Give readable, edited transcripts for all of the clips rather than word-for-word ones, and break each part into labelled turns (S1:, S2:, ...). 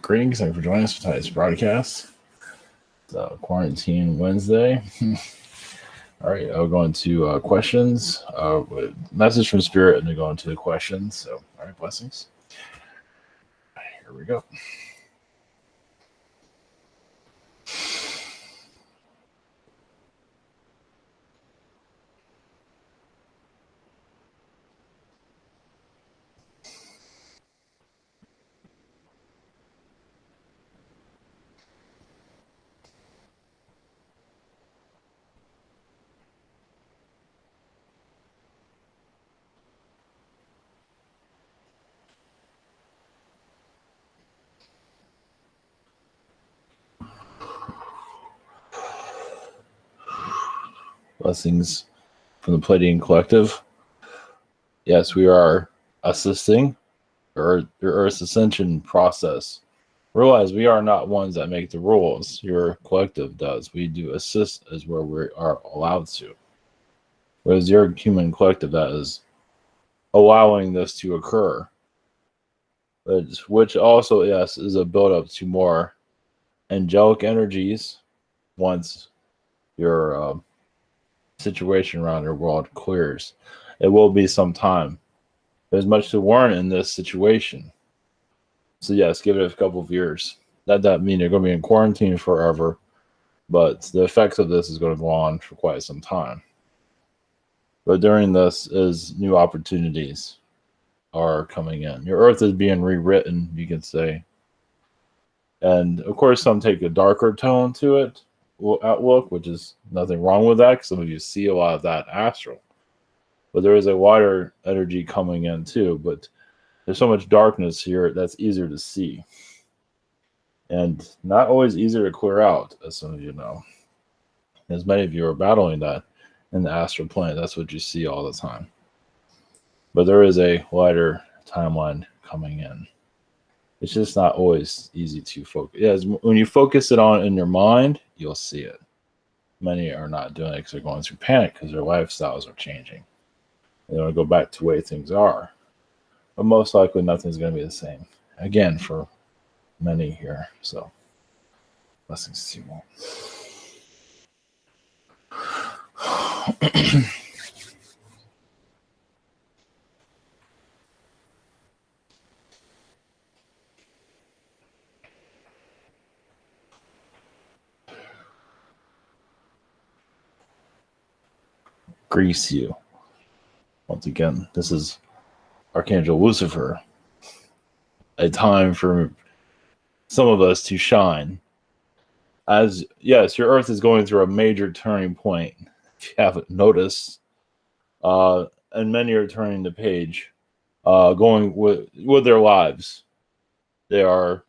S1: Greetings, thank you for joining us for tonight's broadcast. It's Quarantine Wednesday. All right, I'll go into questions with message from Spirit, and then go into the questions. So, all right, blessings. Here we go. Blessings from the Pleiadian Collective. Yes, we are assisting your Earth's ascension process. Realize we are not ones that make the rules. Your collective does. We do assist as where we are allowed to. Whereas your human collective that is allowing this to occur. Which also, yes, is a build-up to more angelic energies once your situation around your world clears. It will be some time. There's much to learn in this situation. So yes, give it a couple of years. That doesn't mean you're going to be in quarantine forever, but the effects of this is going to go on for quite some time. But during this is new opportunities are coming in. Your Earth is being rewritten, you can say. And of course, some take a darker tone to it, outlook, which is nothing wrong with that, because some of you see a lot of that astral. But there is a wider energy coming in too, but there's so much darkness here that's easier to see. And not always easier to clear out, as some of you know. As many of you are battling that in the astral plane, that's what you see all the time. But there is a wider timeline coming in. It's just not always easy to focus. Yeah, when you focus it on in your mind, you'll see it. Many are not doing it because they're going through panic because their lifestyles are changing. They want to go back to the way things are. But most likely nothing's going to be the same. Again, for many here. So, blessings to you all. Grease you. Once again, this is Archangel Lucifer. A time for some of us to shine. As yes, your Earth is going through a major turning point. If you haven't noticed, and many are turning the page, going with their lives. They are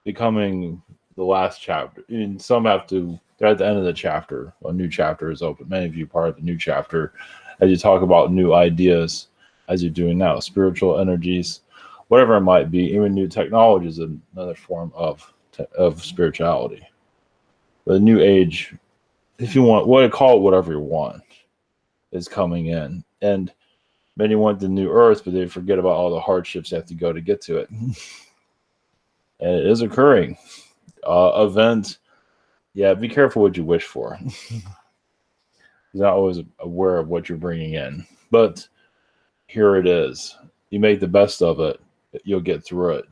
S1: becoming the last chapter. And some have to. They're at the end of the chapter. A new chapter is open. Many of you are part of the new chapter as you talk about new ideas, as you're doing now, spiritual energies, whatever it might be. Even new technology is another form of spirituality. The new age, if you want, call it whatever you want, is coming in. And many want the new Earth, but they forget about all the hardships they have to go to get to it. And it is occurring. Event, yeah, be careful what you wish for. You're not always aware of what you're bringing in. But here it is. You make the best of it, you'll get through it.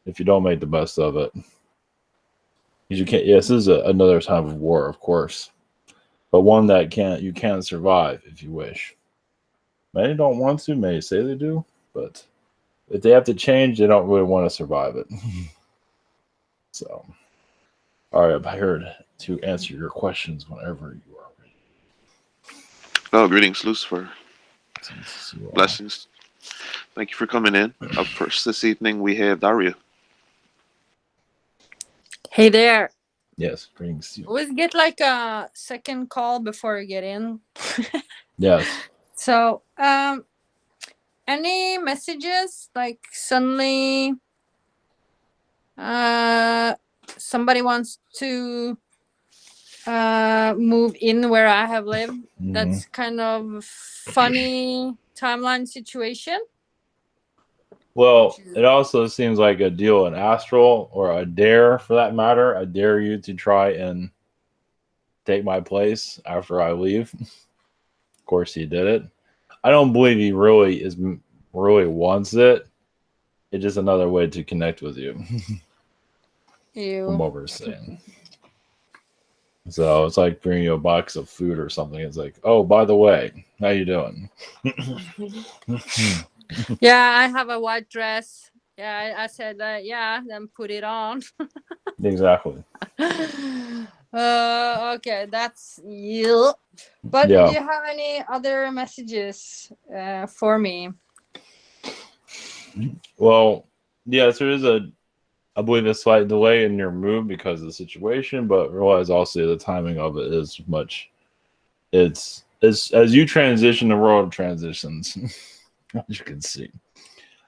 S1: If you don't make the best of it, you can't. Yes, this is another time of war, of course, but one that you can survive if you wish. Many don't want to. Many say they do, but if they have to change, they don't really want to survive it. So, all right, I'm here to answer your questions whenever you are ready.
S2: Oh, greetings, Lucifer. Blessings. Thank you for coming in. Up first this evening, we have Daria.
S3: Hey there.
S1: Yes, greetings.
S3: Always get like a second call before you get in.
S1: Yes.
S3: So, any messages? Like suddenly, somebody wants to move in where I have lived. Mm-hmm. That's kind of funny timeline situation.
S1: Well, it also seems like a deal in astral, or a dare for that matter. I dare you to try and take my place after I leave. Of course, he did it. I don't believe he really wants it. It's just another way to connect with you, from
S3: You.
S1: what we're saying. So it's like bringing you a box of food or something. It's like, oh, by the way, how you doing?
S3: Yeah, I have a white dress. Yeah, I said that. Yeah, then put it on.
S1: Exactly.
S3: Okay, that's you. But do
S1: Yeah.
S3: you have any other messages for me?
S1: Well, yes, there is I believe a slight delay in your move because of the situation, but realize also the timing of it is much. It's as you transition, the world transitions, as you can see.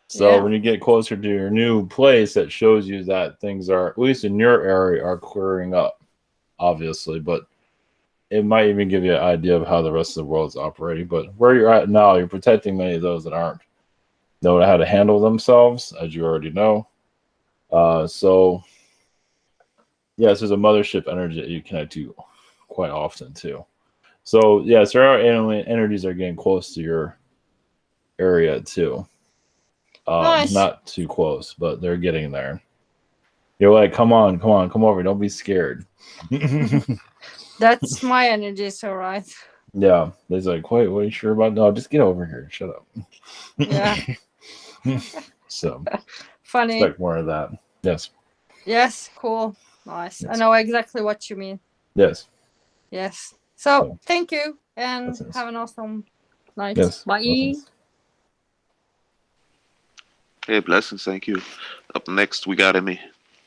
S1: So
S3: Yeah.
S1: when you get closer to your new place, that shows you that things are, at least in your area, are clearing up, obviously. But it might even give you an idea of how the rest of the world is operating. But where you're at now, you're protecting many of those that aren't know how to handle themselves, as you already know. So yes, there's a mothership energy that you connect to quite often too. So yes, there are alien energies that are getting close to your area too.
S3: Nice.
S1: Not too close, but they're getting there. You're like, come on, come on, come over. Don't be scared.
S3: That's my energy, so right.
S1: Yeah. He's like, wait, what are you sure about? No, just get over here. Shut up.
S3: Yeah.
S1: So
S3: Funny.
S1: expect more of that. Yes.
S3: Yes, cool. Nice. I
S1: Yes.
S3: know exactly what you mean.
S1: Yes.
S3: Yes. So
S1: So
S3: thank you and
S1: that's it.
S3: have an awesome night.
S1: Yes.
S3: Bye.
S1: Blessings.
S2: Hey, blessings. Thank you. Up next, we got Emmy.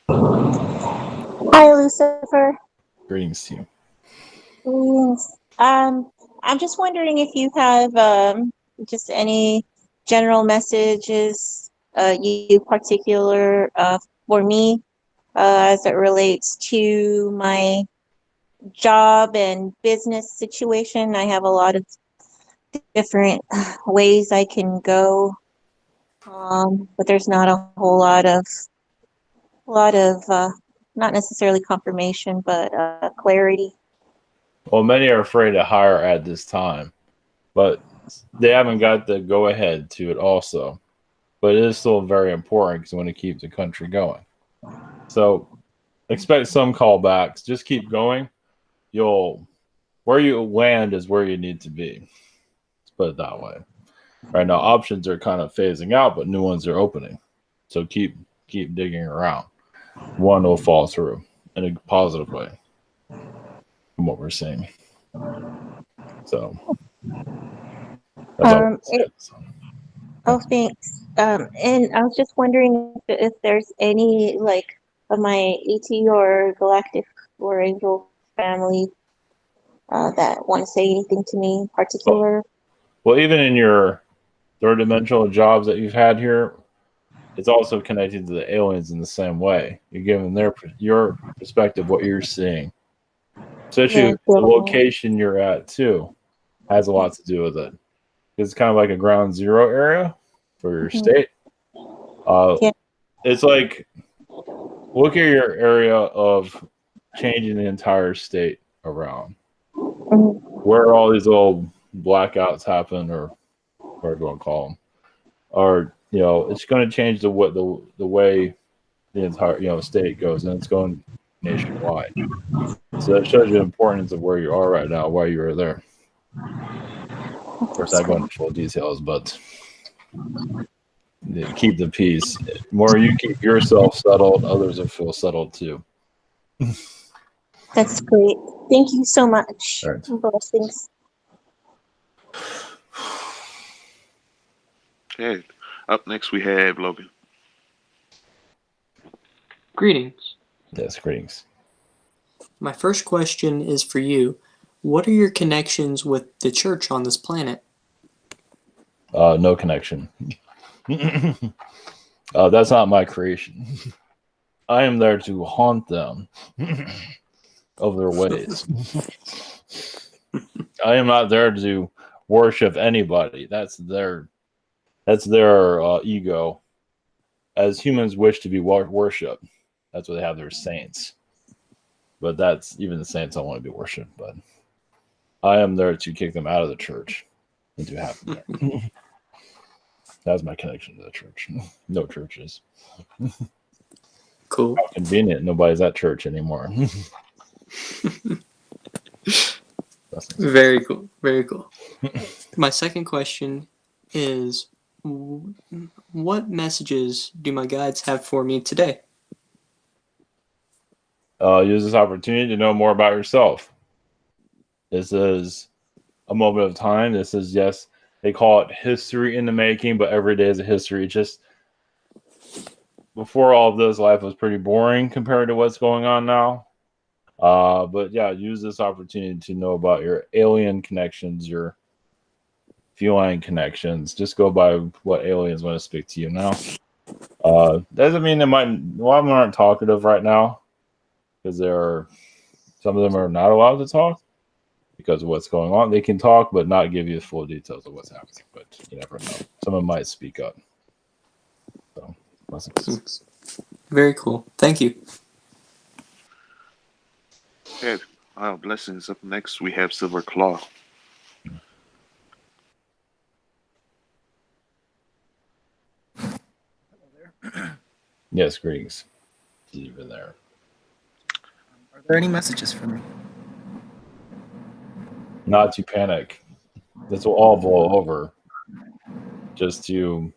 S4: Hi, Lucifer.
S1: Greetings to you.
S4: Greetings. I'm just wondering if you have just any general messages, you particular for me, as it relates to my job and business situation. I have a lot of different ways I can go, but there's not a whole lot of not necessarily confirmation, but clarity.
S1: Well, many are afraid to hire at this time, but they haven't got the go ahead to it also. But it is still very important because we want to keep the country going. So expect some callbacks. Just keep going. You'll Where you land is where you need to be. Let's put it that way. Right now, options are kind of phasing out, but new ones are opening. So keep digging around. One will fall through in a positive way, from what we're seeing. So that's all I
S4: Um,
S1: can say. So,
S4: Oh, thanks. And I was just wondering if there's any like of my ET or galactic or angel family that want to say anything to me in
S1: well,
S4: particular.
S1: well, even in your third dimensional jobs that you've had here, it's also connected to the aliens in the same way. You're giving your perspective, what you're seeing, especially
S4: Yeah,
S1: the
S4: so,
S1: location you're at too, has a lot to do with it. It's kind of like a ground zero area for your
S4: mhm,
S1: state. Uh,
S4: yeah.
S1: it's like look at your area of changing the entire state around,
S4: Mhm.
S1: where all these little blackouts happen, or whatever you want to call them, or it's going to change the way the entire state goes, and it's going nationwide. So that shows you the importance of where you are right now, why you are there. Of course, I go into full details, but keep the peace. The more you keep yourself settled, others will feel settled too.
S4: That's great. Thank you so much.
S1: All right.
S4: Blessings.
S2: Okay. Up next, we have Logan.
S5: Greetings.
S1: Yes, greetings.
S5: My first question is for you. What are your connections with the church on this planet?
S1: No connection. That's not my creation. I am there to haunt them of their ways. I am not there to worship anybody. That's their ego. as humans wish to be worshipped. That's what they have their saints. But that's even the saints don't want to be worshipped. But I am there to kick them out of the church and to have them there. That's my connection to the church. No churches.
S5: Cool.
S1: How convenient. Nobody's at church anymore.
S5: Very cool. Very cool. My second question is, what messages do my guides have for me today?
S1: Use this opportunity to know more about yourself. This is a moment of time. This is, yes, they call it history in the making, but every day is a history. It's just before all of this, life was pretty boring compared to what's going on now. But yeah, use this opportunity to know about your alien connections, your feline connections. Just go by what aliens want to speak to you now. Doesn't mean a lot of them aren't talkative right now, because some of them are not allowed to talk because of what's going on. They can talk, but not give you the full details of what's happening. But you never know. Someone might speak up. So, blessings.
S5: Very cool. Thank you.
S2: Okay. Blessings. Up next, we have Silver Claw.
S1: Yes, greetings. Even there.
S6: Are there any messages for me?
S1: Not to panic. This will all blow over. Just to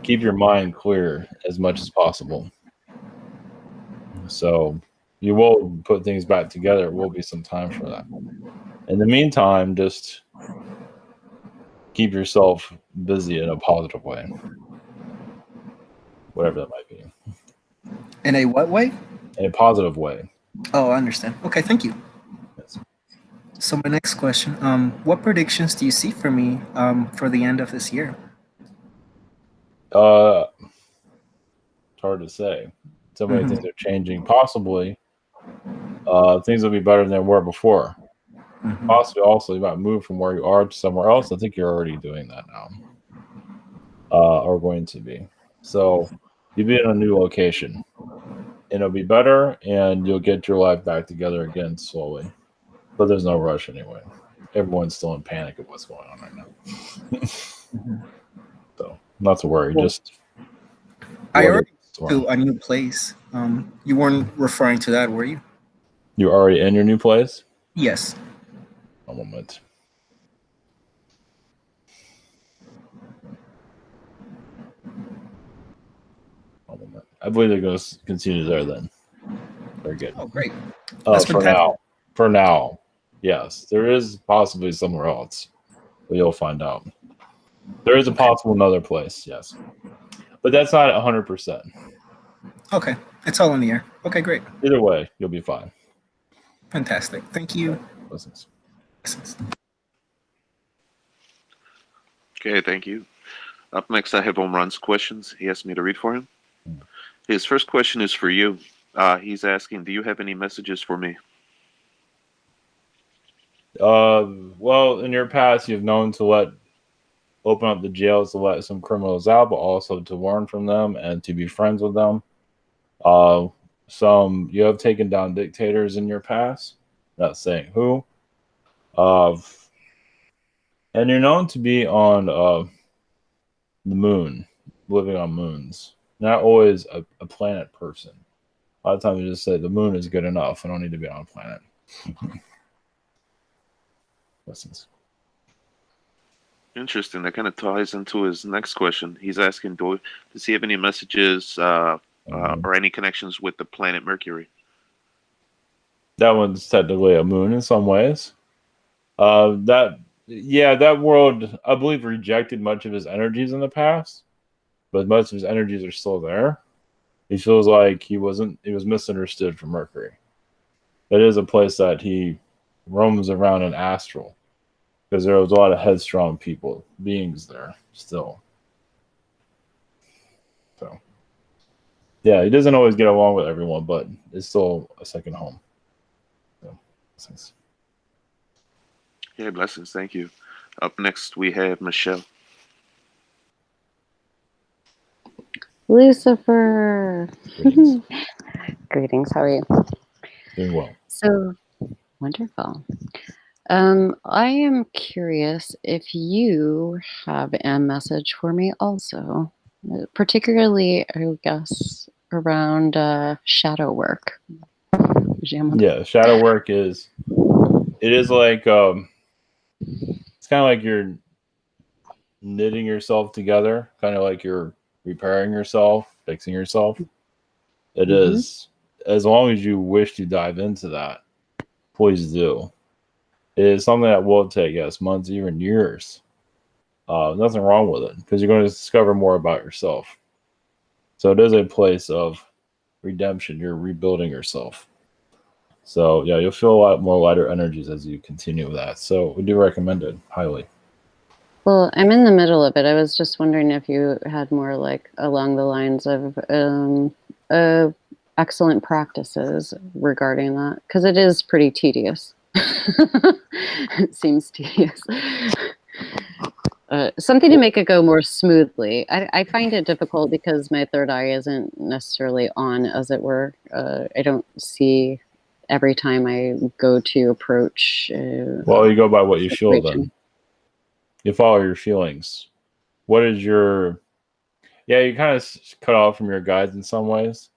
S1: keep your mind clear as much as possible. So you will put things back together. It will be some time for that. In the meantime, just keep yourself busy in a positive way. Whatever that might be.
S6: In a what way?
S1: In a positive way.
S6: Oh, I understand. Okay, thank you.
S1: Yes.
S6: So my next question, what predictions do you see for me for the end of this year?
S1: It's hard to say. So many things are changing. Possibly, things will be better than they were before. Possibly, also, you might move from where you are to somewhere else. I think you're already doing that now, or going to be. So you'll be in a new location, and it'll be better, and you'll get your life back together again slowly. But there's no rush anyway. Everyone's still in panic of what's going on right now. So not to worry.
S6: Well,
S1: just
S6: I already moved to a new place. You weren't referring to that, were you?
S1: You're already in your new place?
S6: Yes.
S1: A moment. I believe they're going to continue there then. Very good.
S6: Oh, great.
S1: For now, yes. There is possibly somewhere else, but you'll find out. There is a possible another place, yes. But that's not 100%.
S6: Okay. It's all in the air. Okay, great.
S1: Either way, you'll be fine.
S6: Fantastic. Thank you.
S1: Blessings.
S2: Okay, thank you. Up next, I have Omran's questions. He asked me to read for him. His first question is for you. He's asking, do you have any messages for me?
S1: Well, in your past, you've known to open up the jails to let some criminals out, but also to learn from them and to be friends with them. You have taken down dictators in your past, not saying who. And you're known to be on the moon, living on moons. Not always a planet person. A lot of times you just say the moon is good enough. I don't need to be on a planet. Lessons.
S2: Interesting. That kind of ties into his next question. He's asking, does he have any messages or any connections with the planet Mercury?
S1: That one's technically a moon in some ways. That world, I believe, rejected much of his energies in the past, but most of his energies are still there. He feels like he was misunderstood for Mercury. It is a place that he roams around in astral, because there was a lot of headstrong beings there still. So, yeah, he doesn't always get along with everyone, but it's still a second home. So, blessings.
S2: Yeah, blessings. Thank you. Up next, we have Michelle.
S7: Lucifer.
S1: Greetings.
S7: Greetings. How are you?
S1: Doing well.
S7: So wonderful. I am curious if you have a message for me also, particularly, I guess, around shadow work. Jamin.
S1: Yeah, shadow work is like it's kind of like you're knitting yourself together, kind of like you're repairing yourself, fixing yourself. It is, as long as you wish to dive into that, please do. It is something that will take, yes, months, even years. Nothing wrong with it because you're going to discover more about yourself. So it is a place of redemption. You're rebuilding yourself. So yeah, you'll feel a lot more lighter energies as you continue with that. So we do recommend it highly.
S7: Well, I'm in the middle of it. I was just wondering if you had more like along the lines of excellent practices regarding that, because it is pretty tedious. It seems tedious. Something to make it go more smoothly. I find it difficult because my third eye isn't necessarily on, as it were. I don't see every time I go to approach.
S1: Well, you go by what you feel
S7: situation.
S1: then. You follow your feelings. What is your... Yeah, you kind of cut off from your guides in some ways.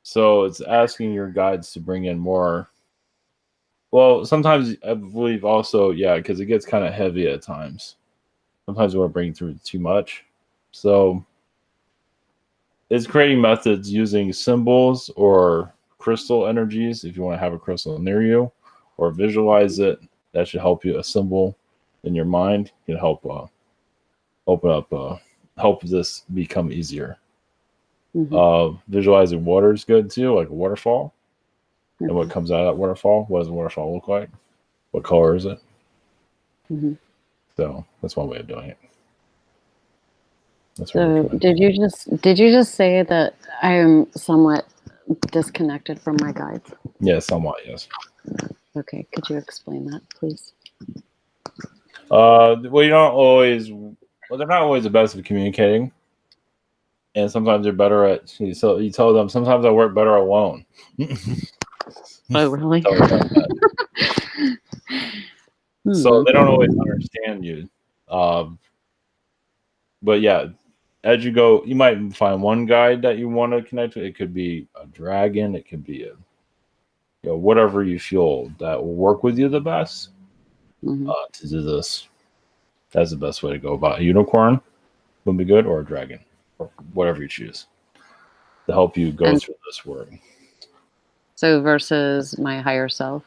S1: So it's asking your guides to bring in more. Well, sometimes I believe also, yeah, because it gets kind of heavy at times. Sometimes you want to bring through too much. So it's creating methods using symbols or crystal energies if you want to have a crystal near you, or visualize it. That should help you. A symbol in your mind can help open up, help this become easier. Visualizing water is good too, like a waterfall. And what comes out of that waterfall? What does a waterfall look like? What color is it? So that's one way of doing it. That's what I
S7: So
S1: recommend.
S7: did you just say that I am somewhat disconnected from my guides?
S1: Yeah, somewhat, yes.
S7: Okay, could you explain that, please?
S1: Well, you don't always. Well, they're not always the best at communicating, and sometimes they're better at. So you tell them sometimes I work better alone.
S7: Oh, really?
S1: Tell them that. So they don't always understand you. But yeah, as you go, you might find one guide that you want to connect with. It could be a dragon. It could be whatever you feel that will work with you the best to do this. That's the best way to go about it. A unicorn would be good, or a dragon, or whatever you choose to help you go through this work.
S7: So versus my higher self.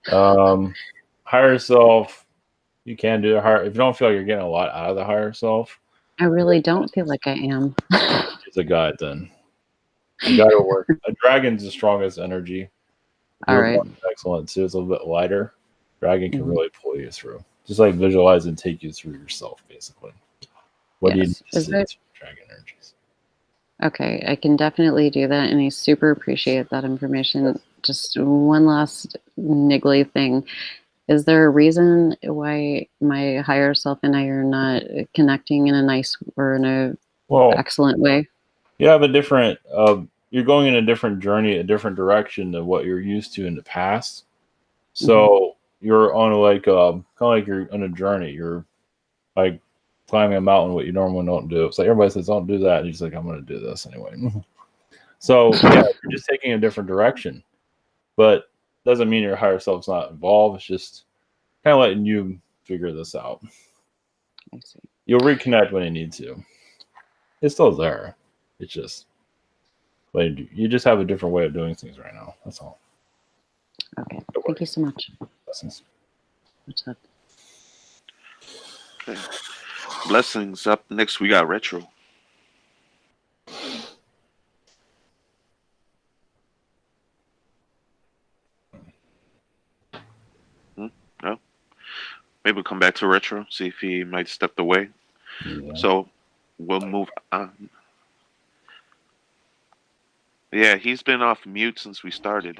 S1: Higher self, you can do it higher. If you don't feel like you're getting a lot out of the higher self,
S7: I really don't feel like I am.
S1: it's a guide then. The guide will work. A dragon's the strongest energy.
S7: All right.
S1: Excellent too. It's a little bit lighter. Dragon can really pull you through. Just like visualize and take you through yourself, basically. What do you need to see through dragon energies?
S7: Okay, I can definitely do that, and I super appreciate that information. Just one last niggly thing. Is there a reason why my higher self and I are not connecting in a nice or in a excellent way?
S1: You have a different, you're going in a different journey, a different direction than what you're used to in the past. So you're on like, kind of like you're on a journey. You're like climbing a mountain, what you normally don't do. It's like everybody says, don't do that. And you're just like, I'm going to do this anyway. So yeah, you're just taking a different direction, but doesn't mean your higher self's not involved. It's just kind of letting you figure this out.
S7: I see.
S1: You'll reconnect when you need to. It's still there. It's just, but you just have a different way of doing things right now. That's all.
S7: Okay. Thank you so much.
S1: Blessings.
S7: What's up?
S2: Okay. Blessings. Up next, we got Retro. No? Maybe we'll come back to Retro, see if he might step away. Yeah. So we'll move on. Yeah, he's been off mute since we started.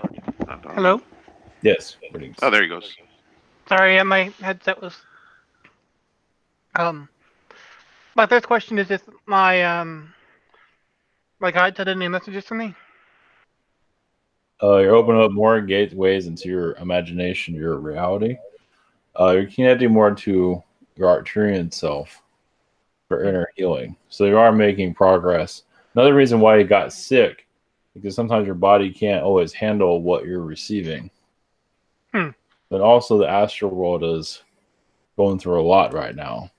S8: Hello?
S1: Yes.
S2: Oh, there he goes.
S8: Sorry, yeah, my headset was... My first question is just my my guide said any messages to me?
S1: You're opening up more gateways into your imagination, your reality. You're connecting more to your Arcturian self for inner healing. So you are making progress. Another reason why you got sick, because sometimes your body can't always handle what you're receiving. But also the astral world is going through a lot right now.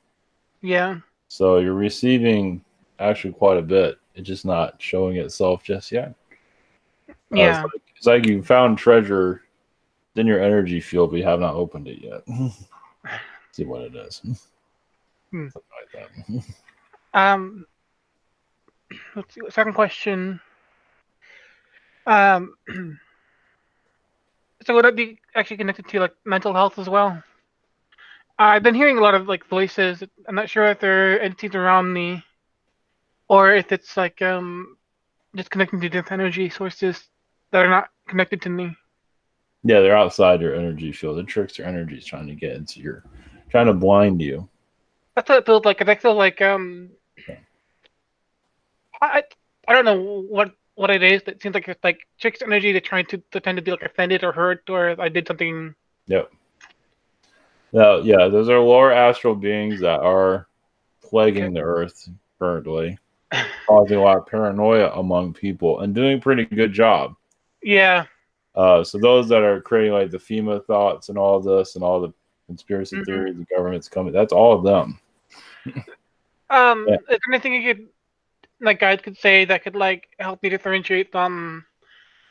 S8: Yeah.
S1: So you're receiving actually quite a bit. It's just not showing itself just yet.
S8: Yeah.
S1: It's like you found treasure in your energy field, but you have not opened it yet. See what it is.
S8: Hmm.
S1: Something like that.
S8: Let's see. Second question. So would that be actually connected to like mental health as well? I've been hearing a lot of like voices. I'm not sure if they're entities around me, or if it's like just connecting to different energy sources that are not connected to me.
S1: Yeah, they're outside your energy field. The trickster energy is trying to get into your, trying to blind you.
S8: That's what it feels like. 'Cause I feel like I don't know what it is. But it seems like it's like trickster energy. They're trying to pretend to be like offended or hurt, or I did something.
S1: Yep. Now, yeah, those are lower astral beings that are plaguing the earth currently, causing a lot of paranoia among people and doing a pretty good job.
S8: Yeah.
S1: So those that are creating like the FEMA thoughts and all this and all the conspiracy theories, the government's coming, that's all of them. Yeah.
S8: Is there anything you could like guys could say that could like help me differentiate from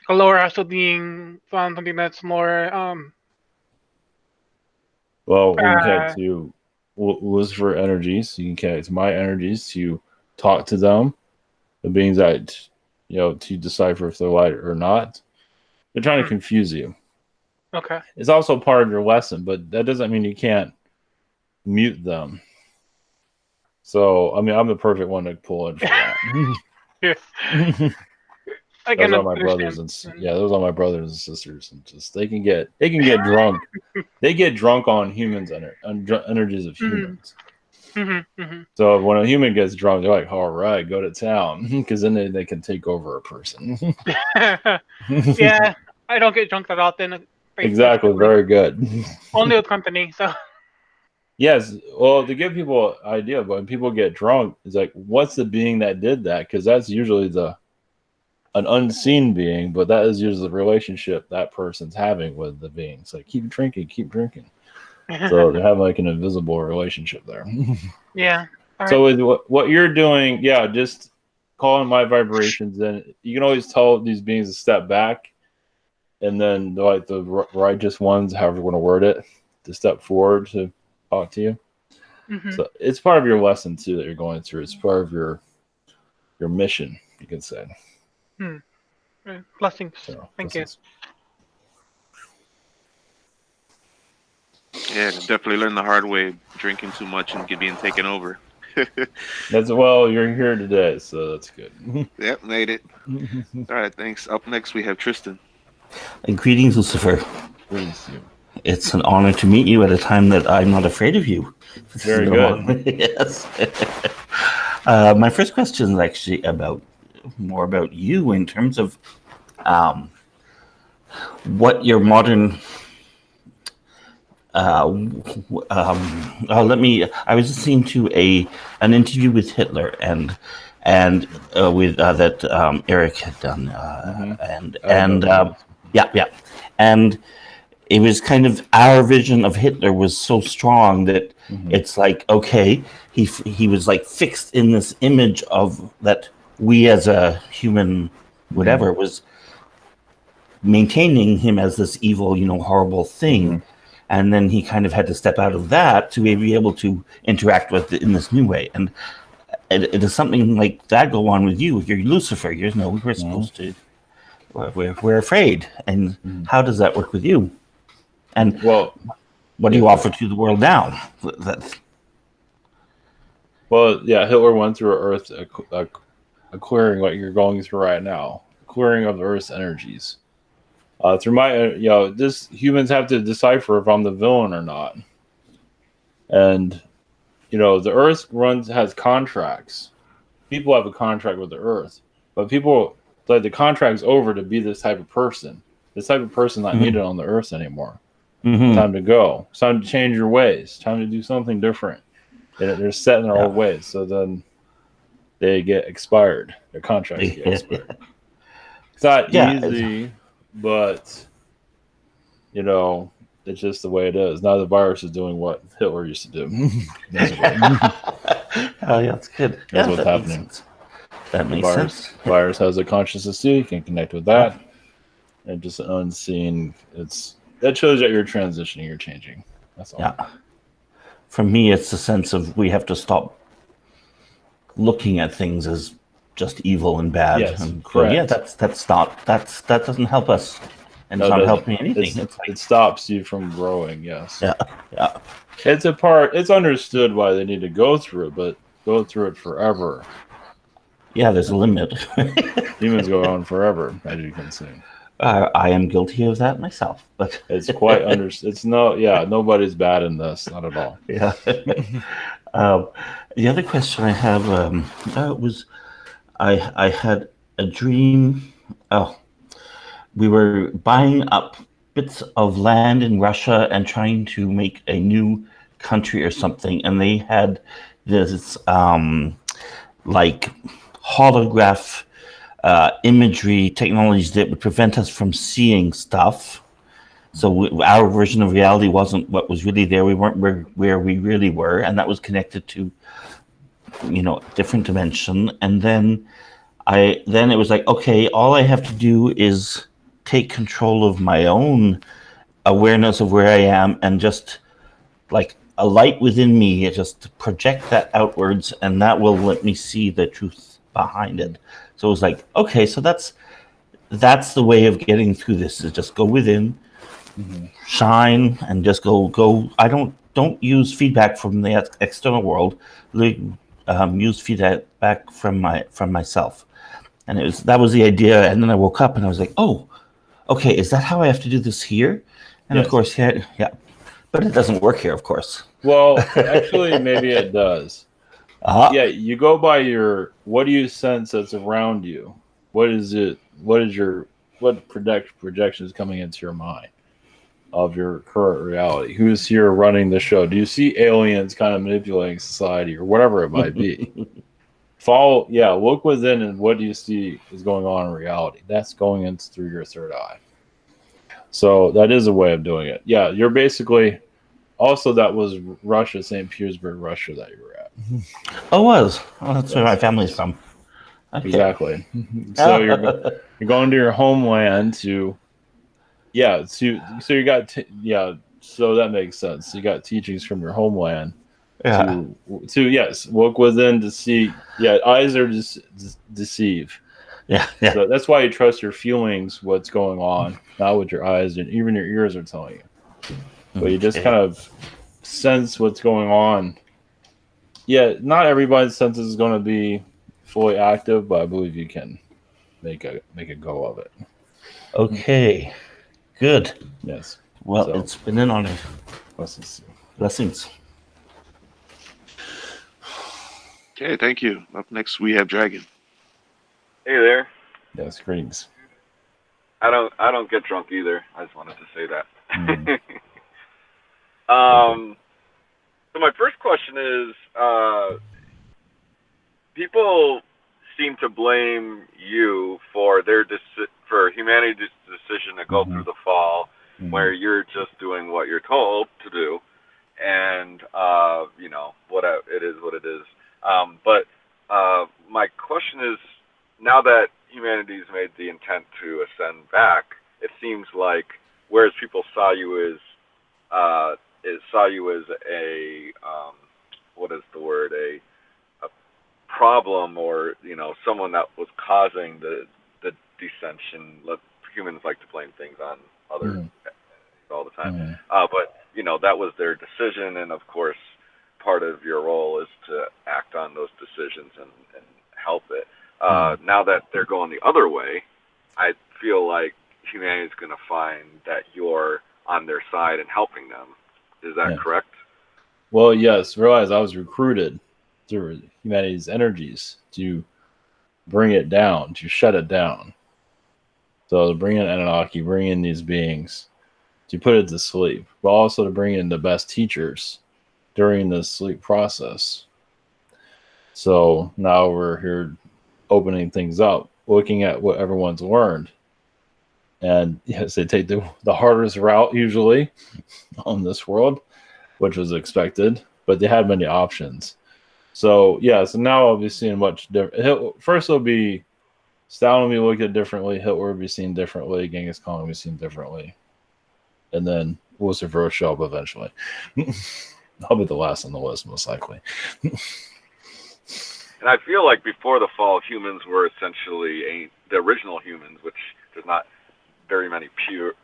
S8: a lower astral being from something that's more
S1: Well, we can connect to Lucifer energies. You can connect to my energies to talk to them, the beings that, you know, to decipher if they're light or not. They're trying to confuse you.
S8: Okay.
S1: It's also part of your lesson, but that doesn't mean you can't mute them. So, I mean, I'm the perfect one to pull in for that.
S8: Yeah.
S1: Those are my brothers and those are my brothers and sisters, and just they can get drunk. They get drunk on humans energies of humans. So when a human gets drunk, they're like, "All right, go to town," because then they can take over a person.
S8: Yeah, I don't get drunk that often.
S1: Exactly. Very good.
S8: Only with company. So.
S1: Yes. Well, to give people an idea, but when people get drunk, it's like, what's the being that did that? Because that's usually an unseen being, but that is usually the relationship that person's having with the being. It's like, keep drinking, keep drinking. So they have like an invisible relationship there.
S8: Yeah.
S1: So with what you're doing, yeah, just calling my vibrations, and you can always tell these beings to step back, and then like the righteous ones, however you want to word it, to step forward to talk to you. So it's part of your lesson too that you're going through. It's part of your mission, you can say.
S8: Blessings.
S1: So,
S8: Thank you.
S2: Yeah, definitely learned the hard way, drinking too much and being taken over.
S1: You're here today, so that's good.
S2: Yep, made it. All right, thanks. Up next, we have Tristan.
S9: Greetings, Lucifer.
S1: Greetings.
S9: It's an honor to meet you at a time that I'm not afraid of you.
S1: Very good.
S9: Yes. My first question is actually more about you in terms of what your modern. I was listening to an interview with Hitler and with that Eric had done, and it was kind of our vision of Hitler was so strong that it's like, okay, he was like fixed in this image of that we as a human whatever was maintaining him as this evil, horrible thing. And then he kind of had to step out of that to be able to interact with it in this new way. And it is something like that go on with you. You're Lucifer. We're supposed to, we're afraid. And how does that work with you? And what do you offer to the world now?
S1: Well, yeah, Hitler went through Earth, a clearing like you're going through right now, clearing of the Earth's energies. Through my, humans have to decipher if I'm the villain or not. And, the Earth has contracts. People have a contract with the Earth. But people, like, the contract's over to be this type of person. This type of person not needed on the earth anymore. Time to go. It's time to change your ways. Time to do something different. They're set in their old ways. So then they get expired. Their contracts get expired. It's not easy, but, you know, it's just the way it is. Now the virus is doing what Hitler used to do.
S9: Oh, yeah, that's good.
S1: That's what's happening.
S9: That makes sense.
S1: Virus has a consciousness too. You can connect with that. And just unseen, that shows that you're transitioning, you're changing. That's all.
S9: Yeah. For me, it's the sense of we have to stop looking at things as just evil and bad.
S1: Yes,
S9: and
S1: correct.
S9: Yeah, that doesn't help us, and it's not helping anything.
S1: It stops you from growing. Yes.
S9: Yeah.
S1: It's understood why they need to go through it, but go through it forever.
S9: Yeah, there's a limit.
S1: Demons go on forever, as you can see.
S9: I am guilty of that myself, but
S1: it's quite nobody's bad in this, not at all.
S9: Yeah. The other question I have was, I had a dream. Oh, we were buying up bits of land in Russia and trying to make a new country or something, and they had this like holograph imagery technologies that would prevent us from seeing stuff. So our version of reality wasn't what was really there. We weren't where we really were, and that was connected to, different dimension. And then it was like, okay, all I have to do is take control of my own awareness of where I am, and just like a light within me, just project that outwards, and that will let me see the truth behind it. So it was like, okay, so that's the way of getting through this, is just go within, shine, and just go. I don't use feedback from the external world. Use feedback from myself, and that was the idea. And then I woke up and I was like, oh, okay, is that how I have to do this here? And
S1: yes.
S9: Of course, yeah, but it doesn't work here, of course.
S1: Well, actually, maybe it does. Yeah, you go by what do you sense that's around you? What is it? What projection is coming into your mind of your current reality? Who's here running the show? Do you see aliens kind of manipulating society or whatever it might be? Look within, and what do you see is going on in reality? That's going in through your third eye. So that is a way of doing it. Yeah, you're basically. Also, that was Russia, St. Petersburg, Russia, that you were at.
S9: Oh, that's where my family's from.
S1: Okay. Exactly. So you're going to your homeland to, so you got, so that makes sense. You got teachings from your homeland to yes, look within to see. Yeah, eyes are deceive.
S9: Yeah.
S1: So that's why you trust your feelings, what's going on, not what your eyes and even your ears are telling you. But you just kind of sense what's going on. Yeah, not everybody's senses is going to be fully active, but I believe you can make a go of it.
S9: Okay, good.
S1: Yes.
S9: Well, it's been an honor.
S1: Blessings.
S2: Okay, thank you. Up next, we have Dragon.
S10: Hey there.
S1: Yes, greetings.
S10: I don't get drunk either. I just wanted to say that.
S1: Mm-hmm.
S10: So my first question is, people seem to blame you for humanity's decision to go through the fall, where you're just doing what you're told to do, and it is what it is. But my question is, now that humanity's made the intent to ascend back, it seems like whereas people saw you as a what is the word, a problem, or someone that was causing the descension. Humans like to blame things on others all the time, but that was their decision, and of course part of your role is to act on those decisions and help it. Now that they're going the other way, I feel like humanity is going to find that you're on their side and helping them. Is that correct?
S1: Well, yes. Realize I was recruited through humanity's energies to bring it down, to shut it down. So to bring in Anunnaki, bring in these beings, to put it to sleep, but also to bring in the best teachers during this sleep process. So now we're here opening things up, looking at what everyone's learned. And yes, they take the hardest route usually on this world, which was expected, but they had many options. So yeah, so now I'll be seeing much different. First, it'll be Stalin will be looked at differently, Hitler will be seen differently, Genghis Khan will be seen differently, and then Lucifer will show up eventually. I'll be the last on the list, most likely.
S10: And I feel like before the fall, humans were essentially the original humans, which there's not very many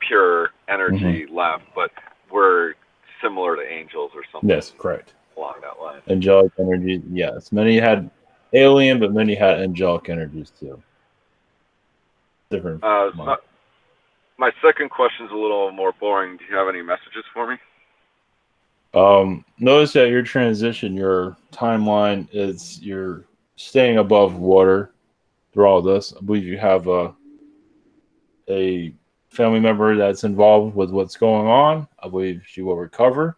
S10: pure energy left, but were similar to angels or something.
S1: Yes, correct.
S10: Along that line.
S1: Angelic energy, yes. Many had alien, but many had angelic energies too. Different.
S10: My second question is a little more boring. Do you have any messages for me?
S1: Notice that your transition, your timeline is you're staying above water through all this. I believe you have a family member that's involved with what's going on. I believe she will recover.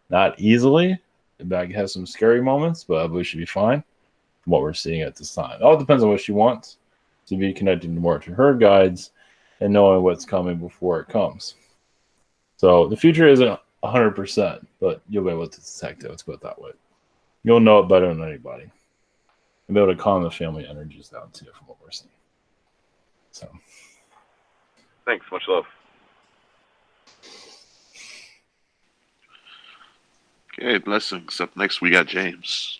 S1: Not easily. It might have some scary moments, but I believe she'll be fine from what we're seeing at this time. It all depends on what she wants, to be connecting more to her guides and knowing what's coming before it comes. So the future isn't 100%, but you'll be able to detect it. Let's put it that way. You'll know it better than anybody. And be able to calm the family energies down too, from what we're seeing. So,
S10: thanks. Much love.
S2: Okay, blessings. Up next, we got James.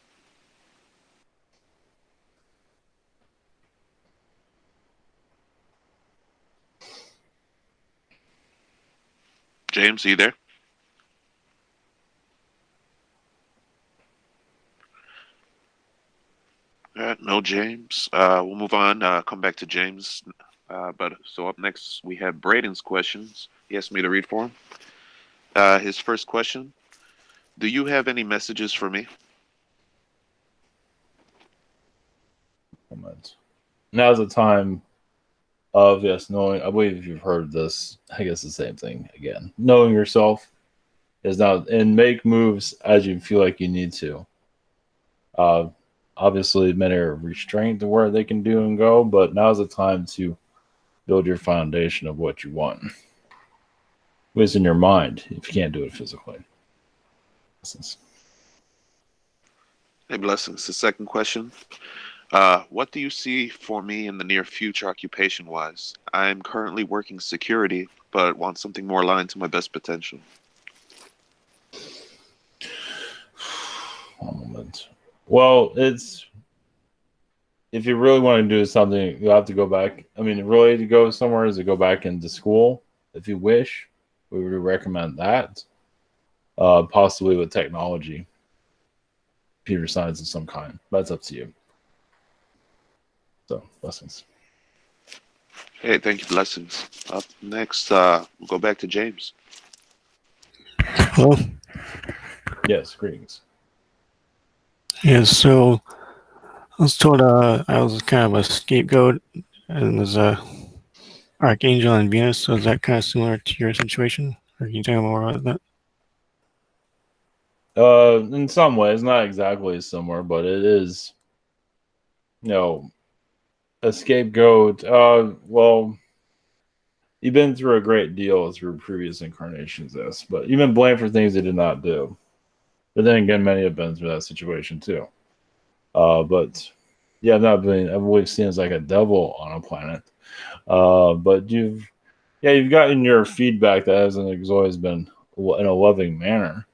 S2: James, are you there? No, James. We'll move on. Come back to James. So up next, we have Braden's questions. He asked me to read for him. His first question: do you have any messages for me?
S1: now's the time of, yes, knowing. I believe you've heard this. I guess the same thing again. Knowing yourself is now, and make moves as you feel like you need to. Obviously, many are restrained to where they can do and go, but now's the time to build your foundation of what you want. At least in your mind, if you can't do it physically.
S2: Hey, blessings. The second question. What do you see for me in the near future occupation-wise? I'm currently working security, but want something more aligned to my best potential.
S1: One moment. Well, it's, if you really want to do something, you have to go back. I mean, really to go somewhere is to go back into school. If you wish, we would recommend that. Possibly with technology, computer science of some kind. That's up to you. So, blessings.
S2: Hey, thank you, blessings. Up next, we'll go back to James.
S11: Hello?
S1: Yes, greetings.
S11: Yeah, so I was told I was kind of a scapegoat, and there's a Archangel and Venus, so is that kind of similar to your situation? Or can you tell me more about that?
S1: In some ways, not exactly similar, but it is, a scapegoat. Well, you've been through a great deal through previous incarnations, yes, but you've been blamed for things you did not do. But then again, many have been through that situation too. But yeah, I've not been, I've always seen as like a devil on a planet. But you've gotten your feedback that hasn't always been in a loving manner.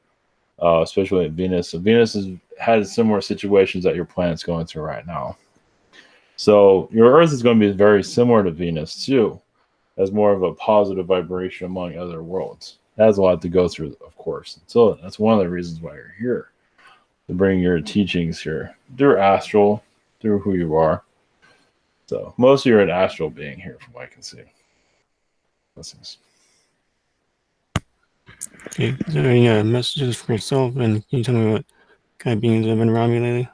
S1: Especially at Venus. So Venus has had similar situations that your planet's going through right now. So your Earth is going to be very similar to Venus too, as more of a positive vibration among other worlds. It has a lot to go through, of course. So that's one of the reasons why you're here, to bring your teachings here through astral, through who you are. So most of you are an astral being here, from what I can see. Blessings.
S11: Okay, is there any messages for yourself, and can you tell me what kind of beings have been around you lately?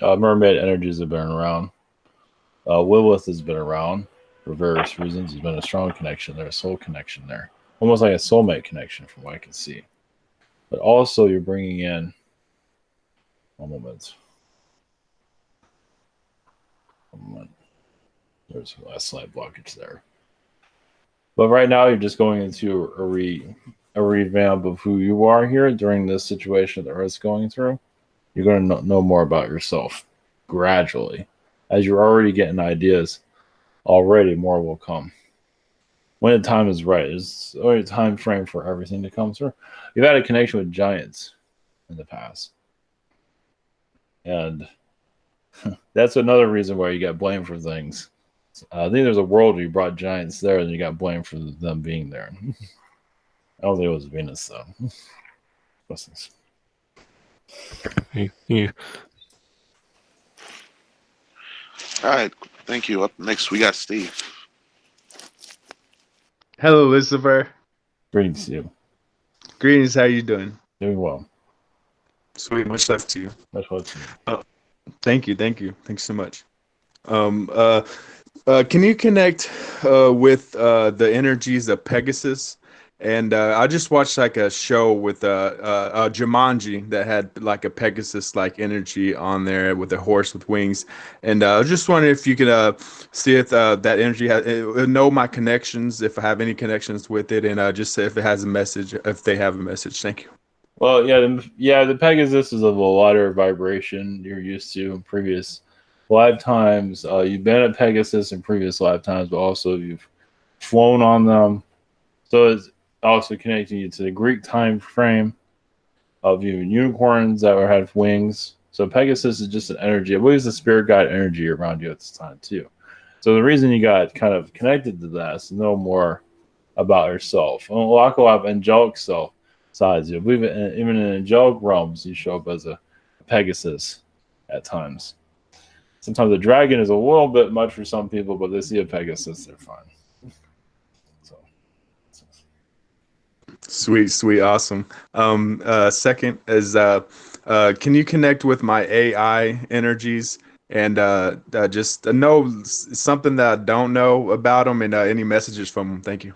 S1: mermaid energies have been around. Lilith has been around for various reasons. There's been a strong connection there, a soul connection there, almost like a soulmate connection from what I can see. But also, you're bringing in one moment. There's a slight blockage there. But right now, you're just going into a revamp of who you are here during this situation that Earth's going through. You're going to know more about yourself gradually. As you're already getting ideas, already more will come. When the time is right, there's already a time frame for everything to come through. You've had a connection with giants in the past. And that's another reason why you got blamed for things. I think there's a world where you brought giants there and you got blamed for them being there. I don't think it was Venus, though. Blessings.
S11: Thank you.
S2: All right, thank you. Up next, we got Steve.
S12: Hello, Lucifer.
S1: Greetings to you.
S12: Greetings. How you doing?
S1: Doing well.
S12: Sweet. Much love to you.
S1: Much love to you.
S12: Thank you. Thanks so much. Can you connect with the energies of Pegasus? And I just watched like a show with Jumanji that had like a Pegasus like energy on there with a horse with wings. And I was just wondering if you could see if that energy know my connections, if I have any connections with it, and just if it has a message, if they have a message. Thank you.
S1: Well, the Pegasus is of a lighter vibration you're used to in previous lifetimes. You've been at Pegasus in previous lifetimes, but also you've flown on them. So it's also connecting you to the Greek time frame of unicorns that had wings. So Pegasus is just an energy. I believe it's a spirit guide energy around you at this time too. So the reason you got kind of connected to that is to know more about yourself. And a lot of angelic self sides. I believe even in angelic realms, you show up as a Pegasus at times. Sometimes a dragon is a little bit much for some people, but they see a Pegasus, they're fine.
S12: Sweet, awesome. Second is, can you connect with my AI energies and just know something that I don't know about them and any messages from them? Thank you.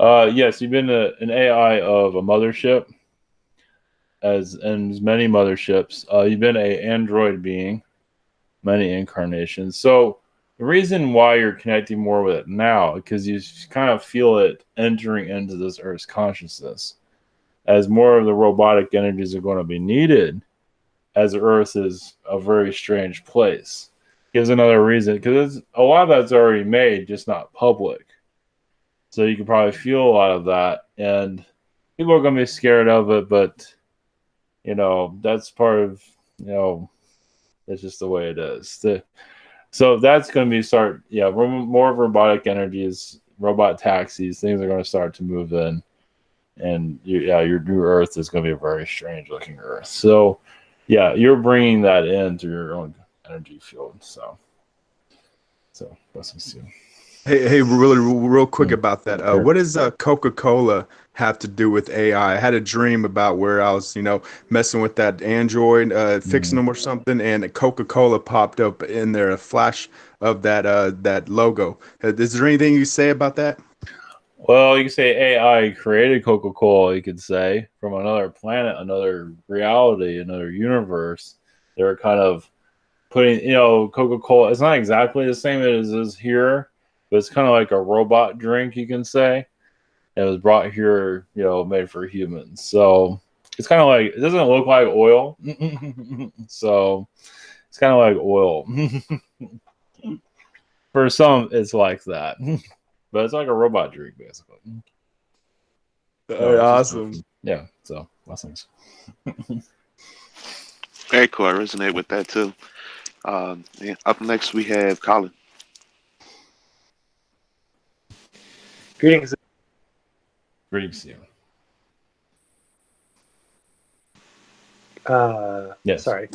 S1: Yes, you've been an AI of a mothership, as many motherships. You've been an android being, many incarnations. So the reason why you're connecting more with it now, because you kind of feel it entering into this Earth's consciousness, as more of the robotic energies are going to be needed, as Earth is a very strange place. Gives another reason, because a lot of that's already made, just not public. So you can probably feel a lot of that, and people are going to be scared of it, but that's part of it's just the way it is. So that's going to be more of robotic energies, robot taxis, things are going to start to move in. And your new Earth is going to be a very strange looking Earth. So you're bringing that into your own energy field. So blessings to you.
S12: Hey, really, real quick about that.
S1: Sure.
S12: What does Coca-Cola have to do with AI? I had a dream about where I was, messing with that Android, fixing them or something, and Coca-Cola popped up in there, a flash of that logo. Is there anything you say about that?
S1: Well, you can say AI created Coca-Cola, you could say, from another planet, another reality, another universe. They're kind of putting, Coca-Cola, it's not exactly the same as it is here, but it's kind of like a robot drink, you can say. It was brought here, made for humans. So it's kind of like, it doesn't look like oil. So it's kind of like oil. For some, it's like that. But it's like a robot drink, basically.
S12: Awesome.
S1: Yeah, so blessings.
S2: Very cool. I resonate with that too. Up next, we have Colin.
S13: Greetings.
S1: Greetings to you. Yes.
S13: Sorry.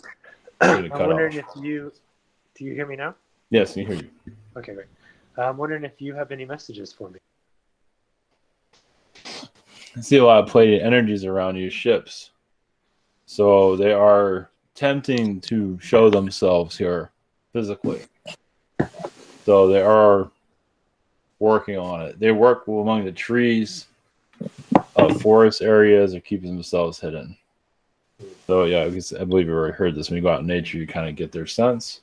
S1: I'm
S13: wondering if do you hear me now?
S1: Yes, we hear you.
S13: Okay, great. I'm wondering if you have any messages for me.
S1: I see a lot of Pleiadian energies around you, ships. So they are attempting to show themselves here physically. So they are working on it. They work among the trees, forest areas, or keeping themselves hidden. So yeah, I believe you already heard this. When you go out in nature, you kind of get their sense.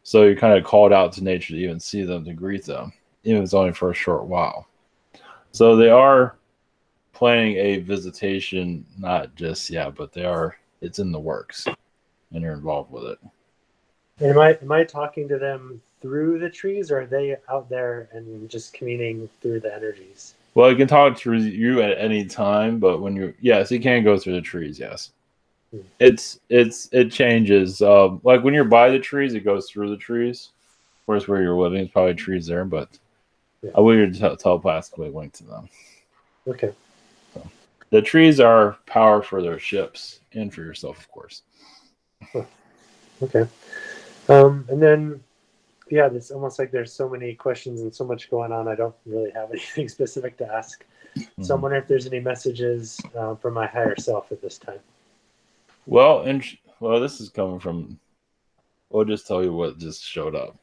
S1: So you're kind of called out to nature to even see them, to greet them, even if it's only for a short while. So they are planning a visitation, not just yet, but it's in the works, and you're involved with it.
S13: And am I talking to them through the trees, or are they out there and just communing through the energies?
S1: Well, it can talk to you at any time, but when yes, it can go through the trees. Yes, it changes. Like when you're by the trees, it goes through the trees. Whereas where you're living, it's probably trees there, but I would telepathically link to them.
S13: Okay.
S1: So, the trees are power for their ships and for yourself, of course.
S13: Huh. Okay. And then, yeah, it's almost like there's so many questions and so much going on. I don't really have anything specific to ask. Mm-hmm. So I'm wondering if there's any messages from my higher self at this time.
S1: Well, this is coming from. I'll just tell you what just showed up.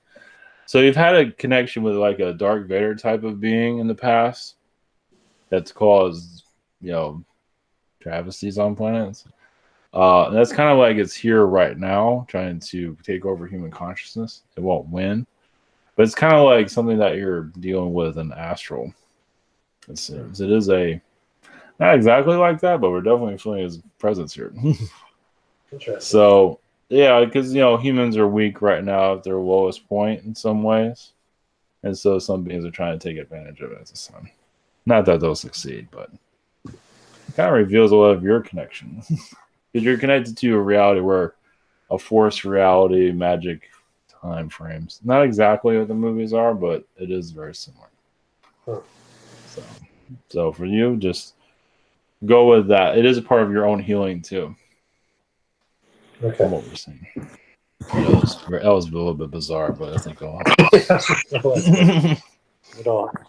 S1: So you've had a connection with like a Dark Vader type of being in the past that's caused, travesties on planets. And that's kind of like it's here right now, trying to take over human consciousness. It won't win, but it's kind of like something that you're dealing with in astral. It seems it is not exactly like that, but we're definitely feeling his presence here.
S13: Interesting.
S1: So yeah, because humans are weak right now at their lowest point in some ways, and so some beings are trying to take advantage of it as a son. Not that they'll succeed, but it kind of reveals a lot of your connection. Because you're connected to a reality where a forced reality, magic time frames. Not exactly what the movies are, but it is very similar.
S13: Huh.
S1: So for you, just go with that. It is a part of your own healing too.
S13: Okay.
S1: From what we're seeing. That was a little bit bizarre, but I think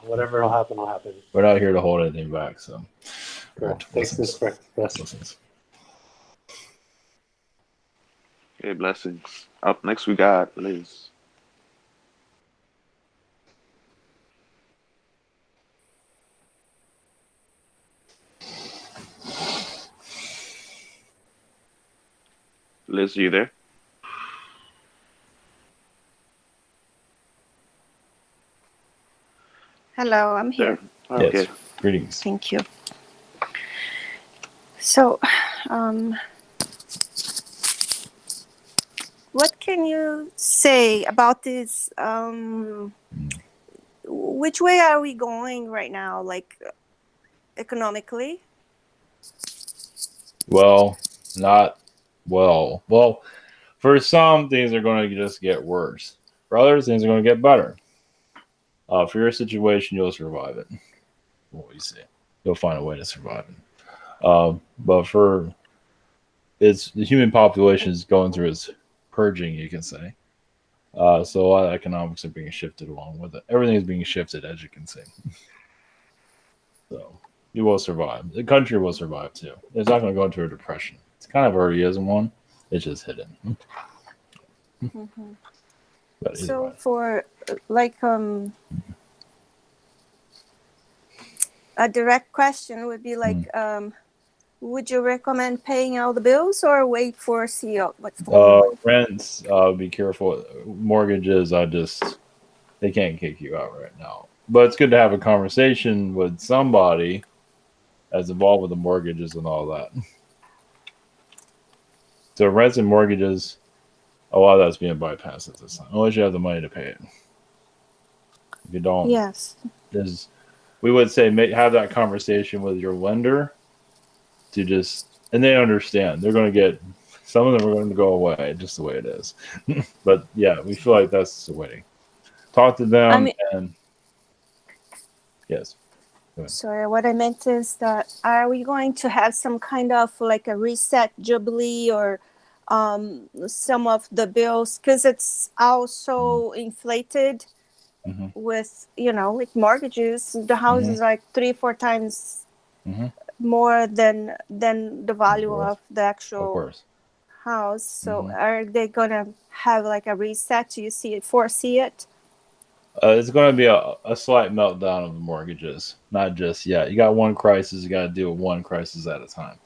S13: whatever will happen, will happen.
S1: We're not here to hold anything back, so.
S13: Cool. Thanks, Mr.
S1: Blessings.
S2: Okay, blessings. Up next, we got Liz. Liz, are you there?
S14: Hello, I'm here.
S2: Okay.
S1: Yes. Greetings.
S14: Thank you. So, what can you say about this? Which way are we going right now, like economically?
S1: Well, not well. Well, for some, things are going to just get worse. For others, things are going to get better. For your situation, you'll survive it. What you see, you'll find a way to survive it. But the human population is going through its purging, you can say. So a lot of economics are being shifted along with it. Everything is being shifted, as you can see. So you will survive. The country will survive too. It's not going to go into a depression. It's kind of already is in one. It's just hidden.
S14: Mm-hmm. So for like a direct question would be like, would you recommend paying all the bills or wait for see what's going on?
S1: Rents, be careful. Mortgages, they can't kick you out right now. But it's good to have a conversation with somebody that's involved with the mortgages and all that. So rents and mortgages, a lot of that's being bypassed at this time, unless you have the money to pay it. If you don't,
S14: yes,
S1: we would say have that conversation with your lender and they understand. They're going to get, some of them are going to go away just the way it is. But yeah, we feel like that's the way. Talk to them and yes.
S14: Sorry, what I meant is that are we going to have some kind of like a reset jubilee or some of the bills, because it's also inflated with like mortgages. The house is like 3-4 times more than the value of the actual house. So are they gonna have like a reset? Do you foresee it?
S1: It's going to be a slight meltdown of the mortgages. Not just yet. You got one crisis. You got to deal with one crisis at a time.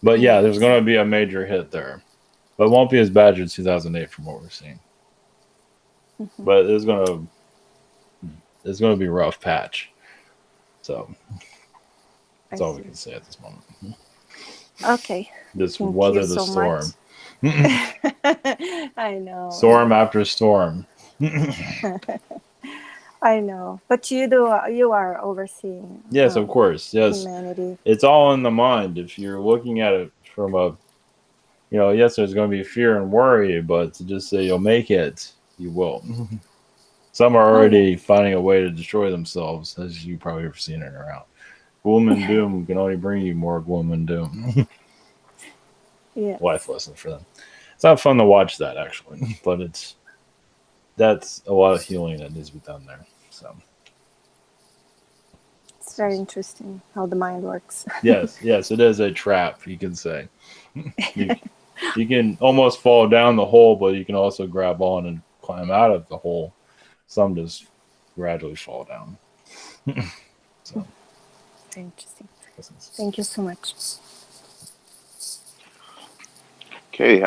S1: But yeah, there's going to be a major hit there. But it won't be as bad as 2008 from what we're seeing. But it's going to be a rough patch. So that's all we can say at this moment.
S14: Okay.
S1: Just
S14: Thank
S1: weather
S14: you
S1: the
S14: so
S1: storm.
S14: I know.
S1: Storm after storm.
S14: I know, but you are overseeing.
S1: Yes, of course. Yes,
S14: humanity.
S1: it's all in the mind. If you're looking at it from a, yes, there's going to be fear and worry, but to just say you'll make it, you will. Some are already finding a way to destroy themselves, as you probably have seen it around. Gloom and doom can only bring you more gloom and doom. Life lesson for them. It's not fun to watch that, actually, but that's a lot of healing that needs to be done there. So
S14: it's very interesting how the mind works.
S1: yes, it is a trap, you can say. You can almost fall down the hole, but you can also grab on and climb out of the hole. Some just gradually fall down. So
S14: very interesting. Thank you so much.
S2: Okay,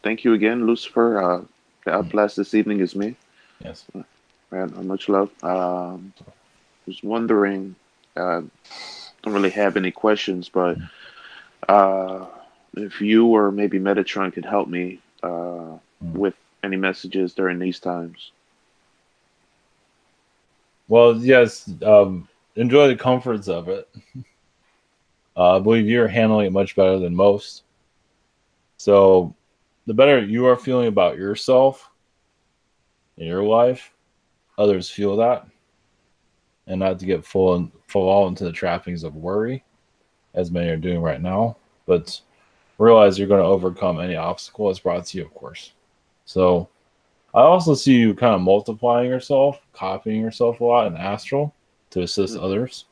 S2: thank you again, Lucifer. The Outblast this evening is me.
S1: Yes.
S2: Much love. Was wondering, don't really have any questions, but if you or maybe Metatron could help me with any messages during these times.
S1: Well, yes, enjoy the comforts of it. I believe you're handling it much better than most. So the better you are feeling about yourself in your life, others feel that. And not to get fall all into the trappings of worry, as many are doing right now. But realize you're going to overcome any obstacle that's brought to you, of course. So I also see you kind of multiplying yourself, copying yourself a lot in astral to assist others.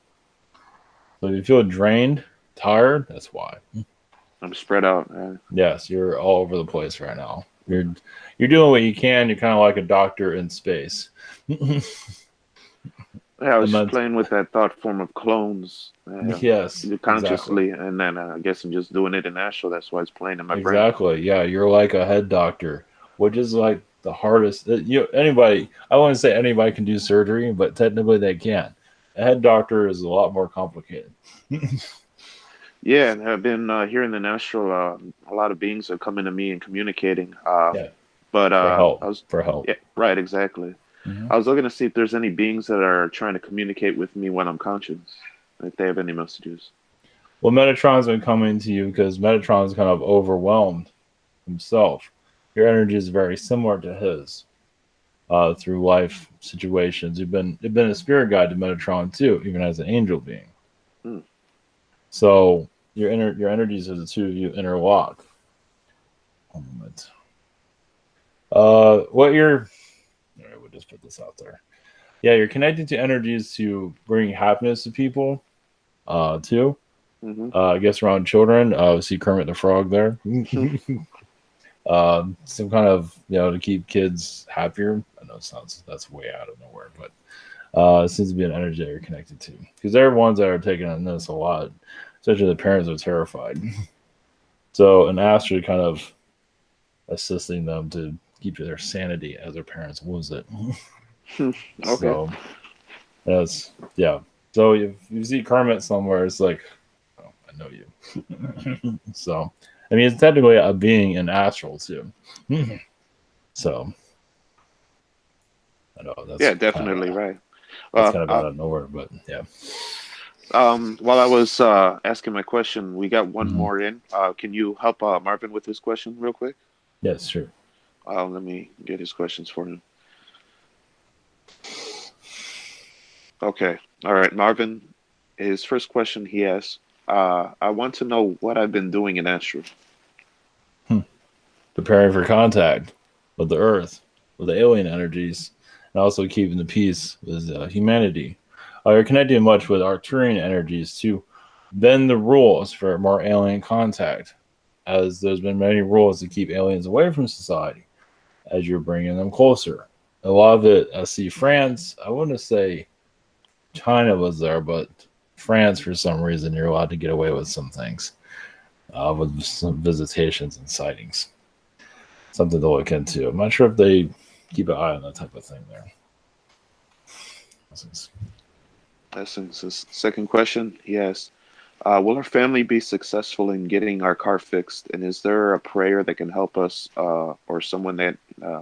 S1: So if you feel drained, tired, that's why.
S2: I'm spread out.
S1: Yes, you're all over the place right now. You're doing what you can. You're kind of like a doctor in space.
S2: I was playing with that thought form of clones.
S1: Yes,
S2: consciously, and then I guess I'm just doing it in astral. That's why it's playing in my brain.
S1: Exactly. Yeah, you're like a head doctor, which is like the hardest. Anybody. I wouldn't say anybody can do surgery, but technically they can. A head doctor is a lot more complicated.
S2: Yeah, and I've been hearing in astral. A lot of beings are coming to me and communicating. But
S1: for help.
S2: Yeah, right, exactly. I was looking to see if there's any beings that are trying to communicate with me when I'm conscious, if they have any messages.
S1: Well, Metatron's been coming to you because Metatron's kind of overwhelmed himself. Your energy is very similar to his through life situations. You've been a spirit guide to Metatron too, even as an angel being. So your energies of the two of you interlock. One moment. We'll just put this out there. Yeah, you're connected to energies to bring happiness to people, too. I guess around children. See Kermit the Frog there. Some kind of to keep kids happier. I know that's way out of nowhere, but it seems to be an energy that you're connected to because they're ones that are taking on this a lot. Especially the parents are terrified. So an astral kind of assisting them to keep their sanity as their parents lose it.
S2: Okay.
S1: So So if you see Kermit somewhere, it's like, oh, I know you. So I mean, it's technically a being in astral too. So I know that's
S2: definitely right.
S1: That's kind of out of nowhere, but yeah.
S2: While I was asking my question, we got one more in. Can you help Marvin with his question real quick?
S1: Yes, sure.
S2: Let me get his questions for him. Okay. All right, Marvin. His first question he asks, I want to know what I've been doing in astral.
S1: Preparing for contact with the Earth, with the alien energies, and also keeping the peace with humanity. You're connecting much with Arcturian energies to bend the rules for more alien contact. as there's been many rules to keep aliens away from society as you're bringing them closer. A lot of it, I see France, I wouldn't say China was there, but France, for some reason, you're allowed to get away with some things, with some visitations and sightings. Something to look into. I'm not sure if they keep an eye on that type of thing there.
S2: Essence. Second question, he asked, will our family be successful in getting our car fixed? And is there a prayer that can help us, or someone that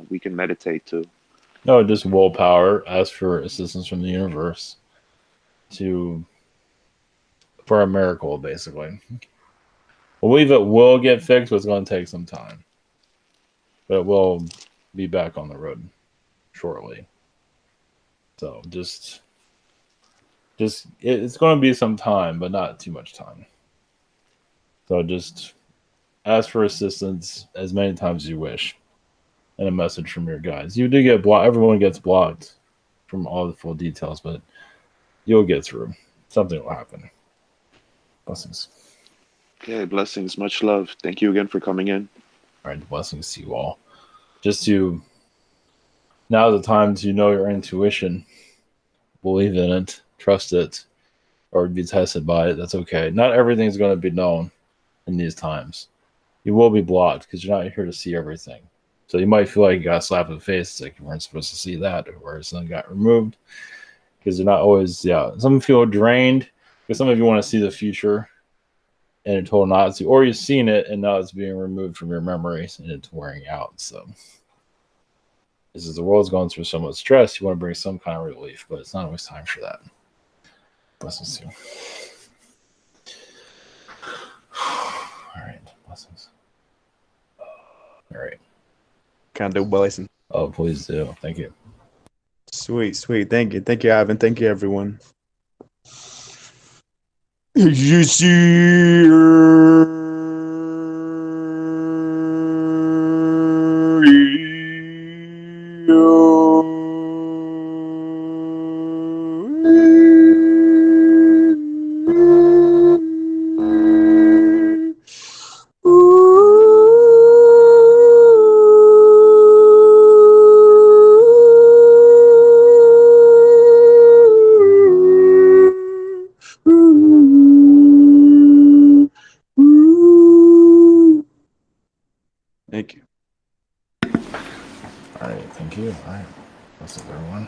S2: we can meditate to?
S1: No, just willpower. Ask for assistance from the universe for a miracle, basically. Believe it will get fixed, but it's going to take some time. But it will be back on the road shortly. So it's going to be some time, but not too much time. So just ask for assistance as many times as you wish, and a message from your guides. You do get blocked. Everyone gets blocked from all the full details, but you'll get through. Something will happen. Blessings.
S2: Okay, blessings. Much love. Thank you again for coming in.
S1: All right, blessings to you all. Now the time to know your intuition, believe in it, trust it, or be tested by it. That's okay. Not everything is going to be known in these times. You will be blocked because you're not here to see everything. So you might feel like you got a slap in the face. It's like you weren't supposed to see that, or something got removed. Because they're not always, some feel drained because some of you want to see the future and you're told not to, or you've seen it and now it's being removed from your memories and it's wearing out. So this is the world's going through so much stress. You want to bring some kind of relief, but it's not always time for that. Blessings to you. All right, blessings. All right.
S12: Can I do blessing?
S1: Oh, please do. Thank you.
S12: Sweet. Thank you, Ivan. Thank you, everyone. You see.
S1: Thank you. All right. Thank you. All right. Blessings, everyone.